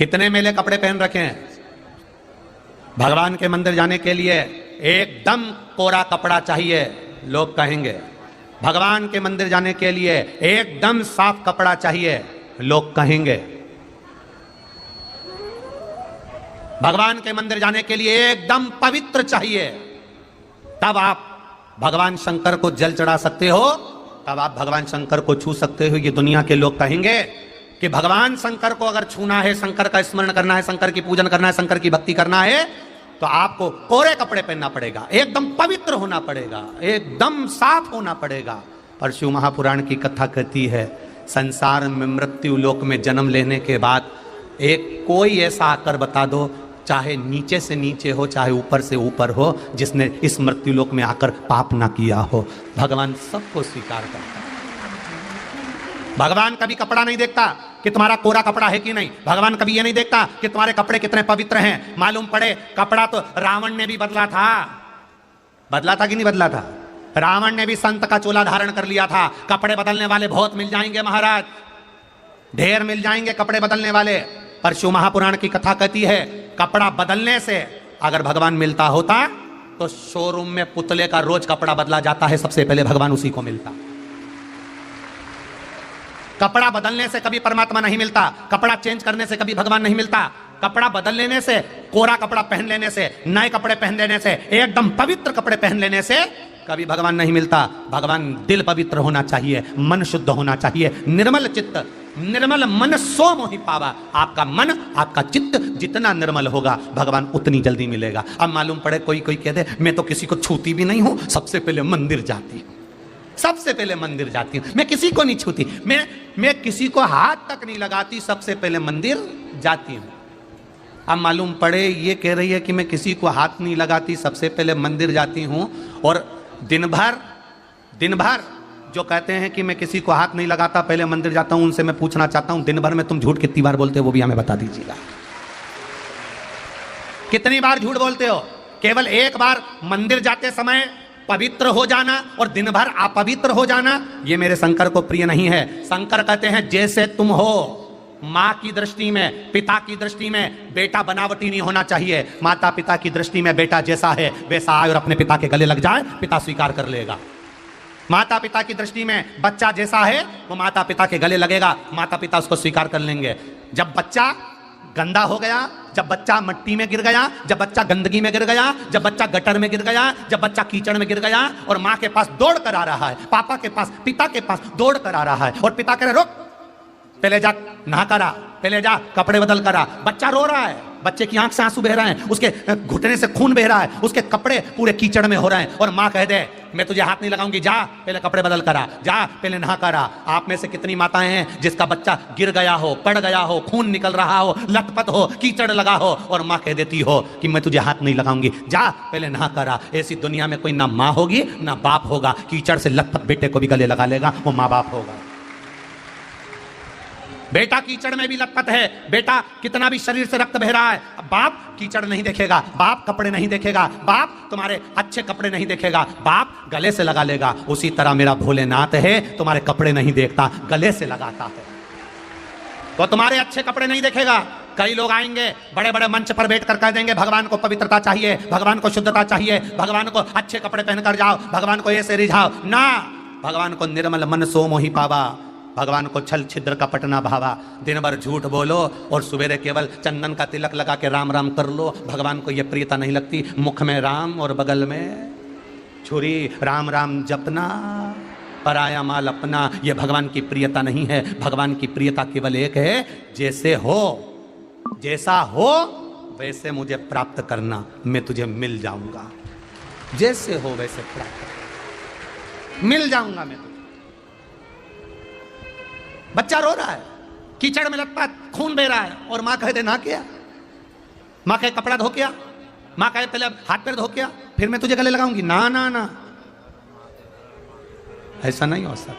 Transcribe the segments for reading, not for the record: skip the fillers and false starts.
कितने मेले कपड़े पहन रखे हैं। भगवान के मंदिर जाने के लिए एकदम कोरा कपड़ा चाहिए, लोग कहेंगे। भगवान के मंदिर जाने के लिए एकदम साफ कपड़ा चाहिए, लोग कहेंगे। भगवान के मंदिर जाने के लिए एकदम पवित्र चाहिए, तब आप भगवान शंकर को जल चढ़ा सकते हो, तब आप भगवान शंकर को छू सकते हो। ये दुनिया के लोग कहेंगे कि भगवान शंकर को अगर छूना है, शंकर का स्मरण करना है, शंकर की पूजन करना है, शंकर की भक्ति करना है, तो आपको कोरे कपड़े पहनना पड़ेगा, एकदम पवित्र होना पड़ेगा, एकदम साफ होना पड़ेगा। और शिव महापुराण की कथा कहती है, संसार में मृत्यु लोक में जन्म लेने के बाद एक कोई ऐसा आकर बता दो, चाहे नीचे से नीचे हो, चाहे ऊपर से ऊपर हो, जिसने इस मृत्यु लोक में आकर पाप ना किया हो। भगवान सबको स्वीकार करता है। भगवान कभी कपड़ा नहीं देखता कि तुम्हारा कोरा कपड़ा है कि नहीं। भगवान कभी ये नहीं देखता कि तुम्हारे कपड़े कितने पवित्र हैं। मालूम पड़े कपड़ा तो रावण ने भी बदला था। बदला था कि नहीं बदला था? रावण ने भी संत का चोला धारण कर लिया था। कपड़े बदलने वाले बहुत मिल जाएंगे महाराज, ढेर मिल जाएंगे कपड़े बदलने वाले। पर शिव महापुराण की कथा कहती है, कपड़ा बदलने से अगर भगवान मिलता होता तो शोरूम में पुतले का रोज कपड़ा बदला जाता है, सबसे पहले भगवान उसी को मिलता। कपड़ा बदलने से कभी परमात्मा नहीं मिलता, कपड़ा चेंज करने से कभी भगवान नहीं मिलता। कपड़ा बदल लेने से, कोरा कपड़ा पहन लेने से, नए कपड़े पहन लेने से, एकदम पवित्र कपड़े पहन लेने से कभी भगवान नहीं मिलता। भगवान दिल पवित्र होना चाहिए, मन शुद्ध होना चाहिए, निर्मल चित्त, निर्मल मन सो मोहि पावा। आपका मन, आपका चित्त जितना निर्मल होगा, भगवान उतनी जल्दी मिलेगा। अब मालूम पड़े कोई कह दे, मैं तो किसी को छूती भी नहीं हूं, सबसे पहले मंदिर जाती हूं, सबसे पहले मंदिर जाती हूं, मैं किसी को नहीं छूती, मैं किसी को हाथ तक नहीं लगाती, सबसे पहले मंदिर जाती हूं। अब मालूम पड़े ये कह रही है कि मैं किसी को हाथ नहीं लगाती, सबसे पहले मंदिर जाती हूं, और दिन भर जो कहते हैं कि मैं किसी को हाथ नहीं लगाता, पहले मंदिर जाता हूं, उनसे मैं पूछना चाहता हूं, दिन भर में तुम झूठ कितनी बार बोलते हो, वो भी हमें बता दीजिएगा। कितनी बार झूठ बोलते हो? केवल एक बार मंदिर जाते समय पवित्र हो जाना और दिन भर अपवित्र हो जाना, ये मेरे शंकर को प्रिय नहीं है। शंकर कहते हैं जैसे तुम हो, माँ की दृष्टि में, पिता की दृष्टि में बेटा बनावटी नहीं होना चाहिए। माता पिता की दृष्टि में बेटा जैसा है वैसा आए और अपने पिता के गले लग जाए, पिता स्वीकार कर लेगा। माता पिता की दृष्टि में बच्चा जैसा है वो माता पिता के गले लगेगा, माता पिता उसको स्वीकार कर लेंगे। जब बच्चा गंदा हो गया, जब बच्चा मिट्टी में गिर गया, जब बच्चा गंदगी में गिर गया, जब बच्चा गटर में गिर गया, जब बच्चा कीचड़ में गिर गया और माँ के पास दौड़ कर आ रहा है, पापा के पास, पिता के पास दौड़ कर आ रहा है, और पिता कह रहे रुक, पहले जा नहा करा, पहले जा कपड़े बदल करा। बच्चा रो रहा है, बच्चे की आंख से आंसू बह रहे हैं, उसके घुटने से खून बह रहा है, उसके कपड़े पूरे कीचड़ में हो रहे हैं, और माँ कह दे मैं तुझे हाथ नहीं लगाऊंगी, जा पहले कपड़े बदल करा, जा पहले नहा करा। आप में से कितनी माताएं हैं जिसका बच्चा गिर गया हो, पड़ गया हो, खून निकल रहा हो, लथपथ हो, कीचड़ लगा हो, और माँ कह देती हो कि मैं तुझे हाथ नहीं लगाऊंगी, जा पहले नहा करा। ऐसी दुनिया में कोई ना माँ होगी ना बाप होगा। कीचड़ से लथपथ बेटे को भी गले लगा लेगा, वो माँ बाप होगा। बेटा कीचड़ में भी लथपथ है, बेटा कितना भी शरीर से रक्त बह रहा है, बाप कीचड़ नहीं देखेगा, बाप कपड़े नहीं देखेगा, बाप तुम्हारे अच्छे कपड़े नहीं देखेगा, बाप गले से लगा लेगा। उसी तरह मेरा भोलेनाथ है, तुम्हारे कपड़े नहीं देखता, गले से लगाता है। तो तुम्हारे अच्छे कपड़े नहीं देखेगा। कई लोग आएंगे बड़े बड़े मंच पर बैठ कर कह देंगे भगवान को पवित्रता चाहिए, भगवान को शुद्धता चाहिए, भगवान को अच्छे कपड़े पहनकर जाओ, भगवान को ऐसे रिझाओ ना। भगवान को निर्मल मन सो मोहि पावा, भगवान को छल छिद्र कपट ना भावा। दिन भर झूठ बोलो और सवेरे केवल चंदन का तिलक लगा के राम राम कर लो, भगवान को यह प्रियता नहीं लगती। मुख में राम और बगल में छुरी, राम राम जपना, पराया माल अपना, यह भगवान की प्रियता नहीं है। भगवान की प्रियता केवल एक है, जैसे हो, जैसा हो वैसे मुझे प्राप्त करना, मैं तुझे मिल जाऊंगा। जैसे हो वैसे प्राप्त मिल जाऊंगा मैं तुझे। बच्चा रो रहा है, कीचड़ में लथपथ, खून बह रहा है, और माँ कहे दे ना किया, माँ कहे कपड़ा धो किया, माँ कहे पहले हाथ पैर धो किया, फिर मैं तुझे गले लगाऊंगी। ना ना ना, ऐसा नहीं हो सकता।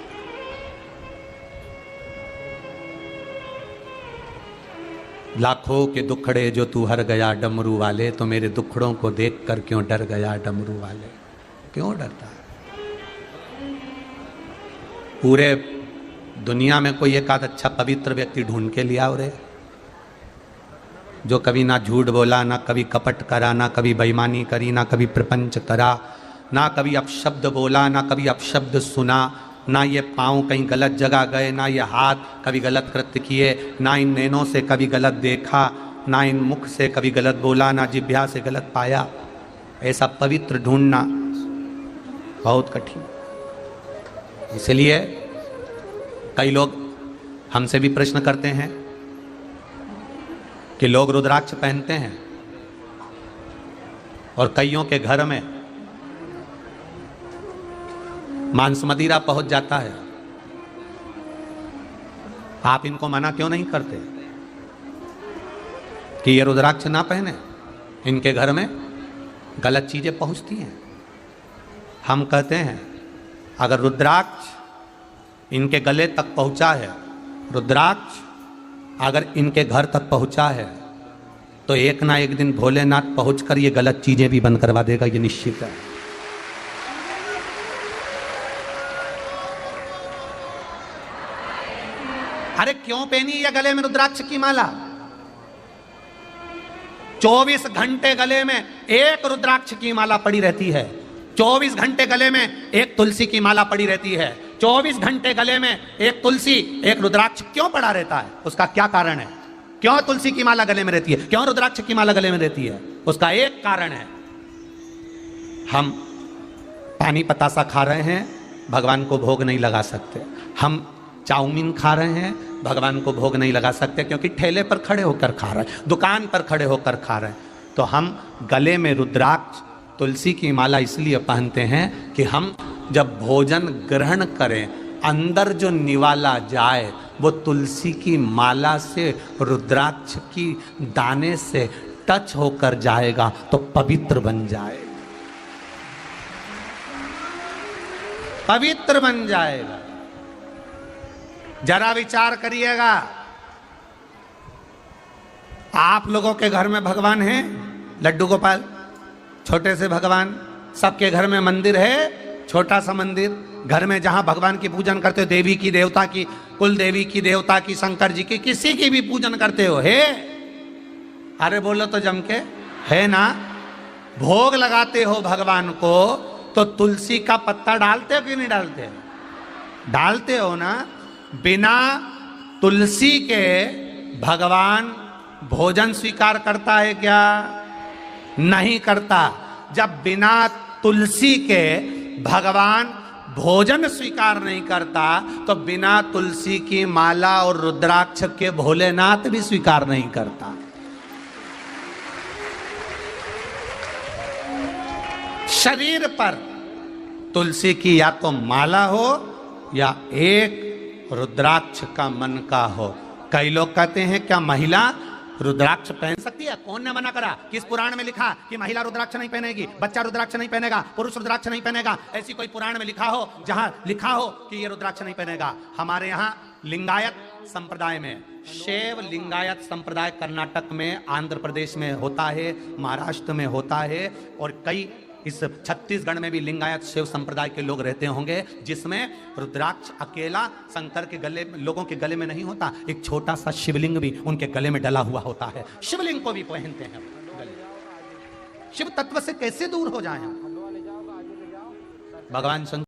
लाखों के दुखड़े जो तू हर गया डमरू वाले, तो मेरे दुखड़ों को देख कर क्यों डर गया डमरू वाले? क्यों डरता है? पूरे दुनिया में कोई एक आध अच्छा पवित्र व्यक्ति ढूंढ के लिया और जो कभी ना झूठ बोला, ना कभी कपट करा, ना कभी बेईमानी करी, ना कभी प्रपंच करा, ना कभी अपशब्द बोला, ना कभी अपशब्द सुना, ना ये पाँव कहीं गलत जगह गए, ना ये हाथ कभी गलत कृत्य किए, ना इन नैनों से कभी गलत देखा, ना इन मुख से कभी गलत बोला, ना जिह्वा से गलत पाया। ऐसा पवित्र ढूंढना बहुत कठिन। इसलिए कई लोग हमसे भी प्रश्न करते हैं कि लोग रुद्राक्ष पहनते हैं और कईयों के घर में मांस मदिरा पहुंच जाता है। आप इनको मना क्यों नहीं करते कि ये रुद्राक्ष ना पहने, इनके घर में गलत चीजें पहुंचती हैं। हम कहते हैं अगर रुद्राक्ष इनके गले तक पहुंचा है, रुद्राक्ष अगर इनके घर तक पहुंचा है, तो एक ना एक दिन भोलेनाथ पहुंचकर ये गलत चीजें भी बंद करवा देगा, ये निश्चित है। अरे क्यों पहनी है गले में रुद्राक्ष की माला? 24 घंटे गले में एक रुद्राक्ष की माला पड़ी रहती है। 24 घंटे गले में एक तुलसी की माला पड़ी रहती है। 24 घंटे गले में एक तुलसी, एक रुद्राक्ष क्यों पड़ा रहता है? उसका क्या कारण है? क्यों तुलसी की माला गले में रहती है? क्यों रुद्राक्ष की माला गले में रहती है? उसका एक कारण है, हम पानी पतासा खा रहे हैं, भगवान को भोग नहीं लगा सकते। हम चाउमीन खा रहे हैं, भगवान को भोग नहीं लगा सकते क्योंकि ठेले पर खड़े होकर खा रहे हैं, दुकान पर खड़े होकर खा रहे हैं। तो हम गले में रुद्राक्ष, तुलसी की माला इसलिए पहनते हैं कि हम जब भोजन ग्रहण करें, अंदर जो निवाला जाए वो तुलसी की माला से, रुद्राक्ष की दाने से टच होकर जाएगा तो पवित्र बन जाएगा, पवित्र बन जाएगा। जरा विचार करिएगा, आप लोगों के घर में भगवान है, लड्डू गोपाल, छोटे से भगवान, सबके घर में मंदिर है, छोटा सा मंदिर, घर में जहां भगवान की पूजन करते हो, देवी की, देवता की, कुल देवी की, देवता की, शंकर जी की, किसी की भी पूजन करते हो, है? अरे बोलो तो जम के, है ना? भोग लगाते हो भगवान को तो तुलसी का पत्ता डालते हो कि नहीं डालते? डालते हो ना। बिना तुलसी के भगवान भोजन स्वीकार करता है क्या? नहीं करता। जब बिना तुलसी के भगवान भोजन स्वीकार नहीं करता तो बिना तुलसी की माला और रुद्राक्ष के भोलेनाथ भी स्वीकार नहीं करता। शरीर पर तुलसी की या तो माला हो या एक रुद्राक्ष का मन का हो। कई लोग कहते हैं क्या महिला रुद्राक्ष पहन सकती है? कौन ने मना करा? किस पुराण में लिखा कि महिला रुद्राक्ष नहीं पहनेगी, बच्चा रुद्राक्ष नहीं पहनेगा, पुरुष रुद्राक्ष नहीं पहनेगा? ऐसी कोई पुराण में लिखा हो जहां लिखा हो कि ये रुद्राक्ष नहीं पहनेगा? हमारे यहाँ लिंगायत संप्रदाय में, शैव लिंगायत संप्रदाय कर्नाटक में, आंध्र प्रदेश में होता है, महाराष्ट्र में होता है, और कई इस छत्तीसगढ़ में भी लिंगायत शिव संप्रदाय के लोग रहते होंगे, जिसमें रुद्राक्ष अकेला शंकर के गले, लोगों के गले में नहीं होता, एक छोटा सा शिवलिंग भी उनके गले में डला हुआ होता है। शिवलिंग को भी पहनते हैं गले। शिव तत्व से कैसे दूर हो जाएं? भगवान शंकर